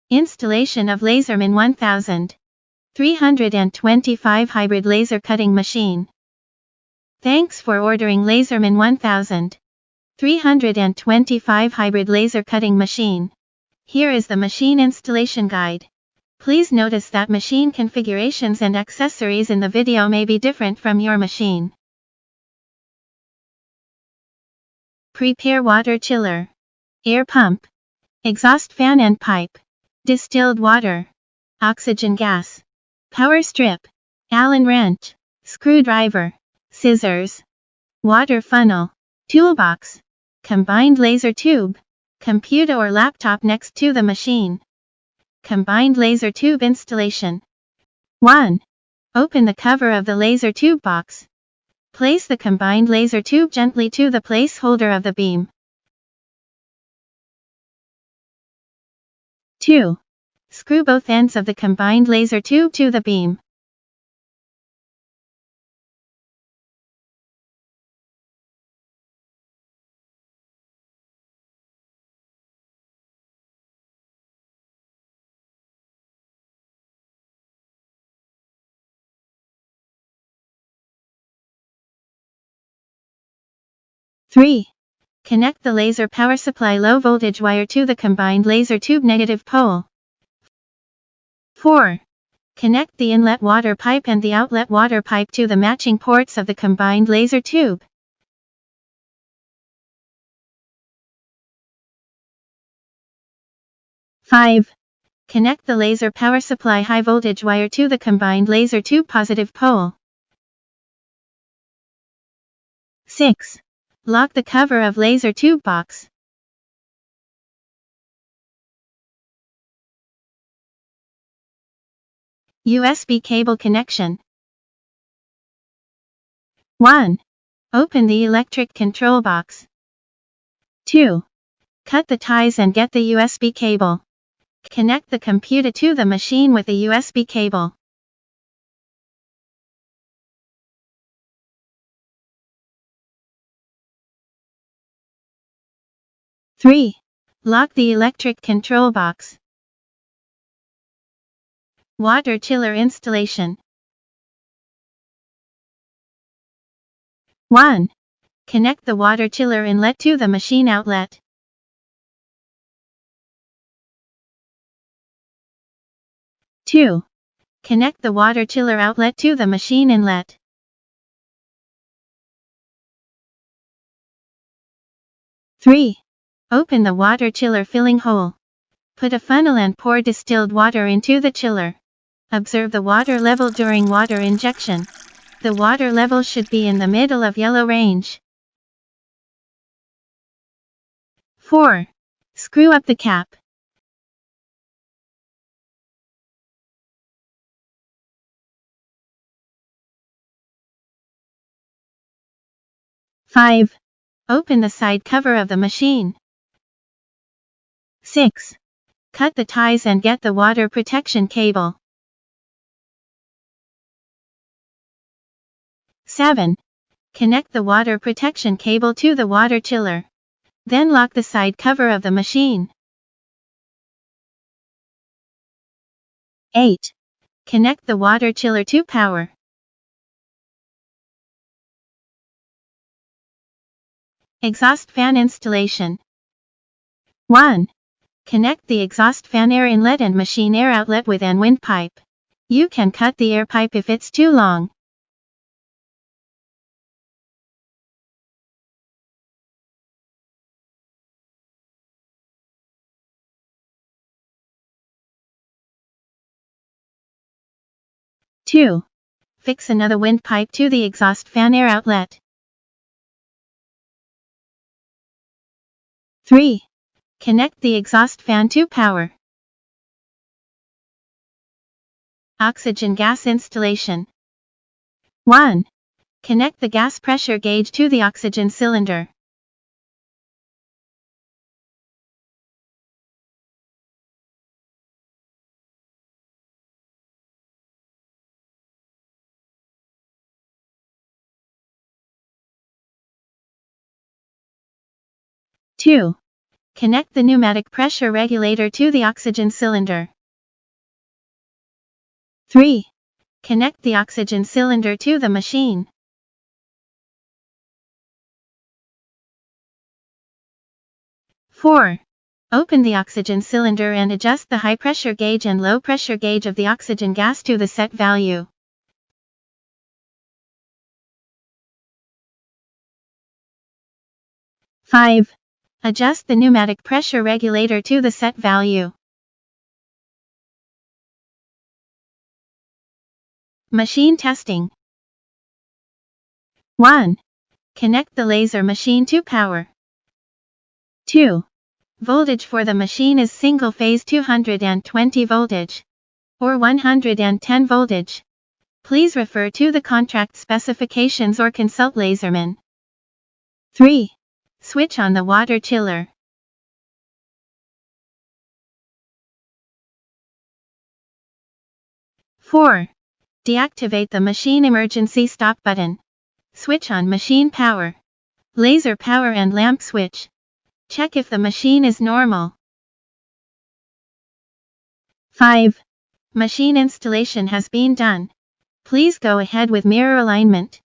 Installation of Laserman 1325 Hybrid Laser Cutting Machine. Thanks for ordering Laserman 1325 Hybrid Laser Cutting Machine. Here is the machine installation guide. Please notice that machine configurations and accessories in the video may be different from your machine. Prepare water chiller, air pump, exhaust fan and pipe, distilled water, oxygen gas, power strip, Allen wrench, screwdriver, scissors, water funnel, toolbox, combined laser tube, computer or laptop next to the machine. Combined laser tube installation. 1. Open the cover of the laser tube box. Place the combined laser tube gently to the placeholder of the beam. 2. Screw both ends of the combined laser tube to the beam. 3. Connect the laser power supply low voltage wire to the combined laser tube negative pole. 4. Connect the inlet water pipe and the outlet water pipe to the matching ports of the combined laser tube. 5. Connect the laser power supply high voltage wire to the combined laser tube positive pole. 6. Lock the cover of laser tube box. USB cable connection. 1. Open the electric control box. 2. Cut the ties and get the USB cable. Connect the computer to the machine with a USB cable. 3. Lock the electric control box. Water chiller installation. 1. Connect the water chiller inlet to the machine outlet. 2. Connect the water chiller outlet to the machine inlet. 3. Open the water chiller filling hole. Put a funnel and pour distilled water into the chiller. Observe the water level during water injection. The water level should be in the middle of yellow range. 4. Screw up the cap. 5. Open the side cover of the machine. 6. Cut the ties and get the water protection cable. 7. Connect the water protection cable to the water chiller. Then lock the side cover of the machine. 8. Connect the water chiller to power. Exhaust fan installation. 1. Connect the exhaust fan air inlet and machine air outlet with an windpipe. You can cut the air pipe if it's too long. 2. Fix another windpipe to the exhaust fan air outlet. 3. Connect the exhaust fan to power. Oxygen gas installation. 1. Connect the gas pressure gauge to the oxygen cylinder. 2. Connect the pneumatic pressure regulator to the oxygen cylinder. 3. Connect the oxygen cylinder to the machine. 4. Open the oxygen cylinder and adjust the high pressure gauge and low pressure gauge of the oxygen gas to the set value. 5. Adjust the pneumatic pressure regulator to the set value. Machine testing. 1. Connect the laser machine to power. 2. Voltage for the machine is single phase 220 voltage or 110 voltage. Please refer to the contract specifications or consult Laserman. 3. Switch on the water chiller. 4. Deactivate the machine emergency stop button. Switch on machine power, laser power and lamp switch. Check if the machine is normal. 5. Machine installation has been done. Please go ahead with mirror alignment.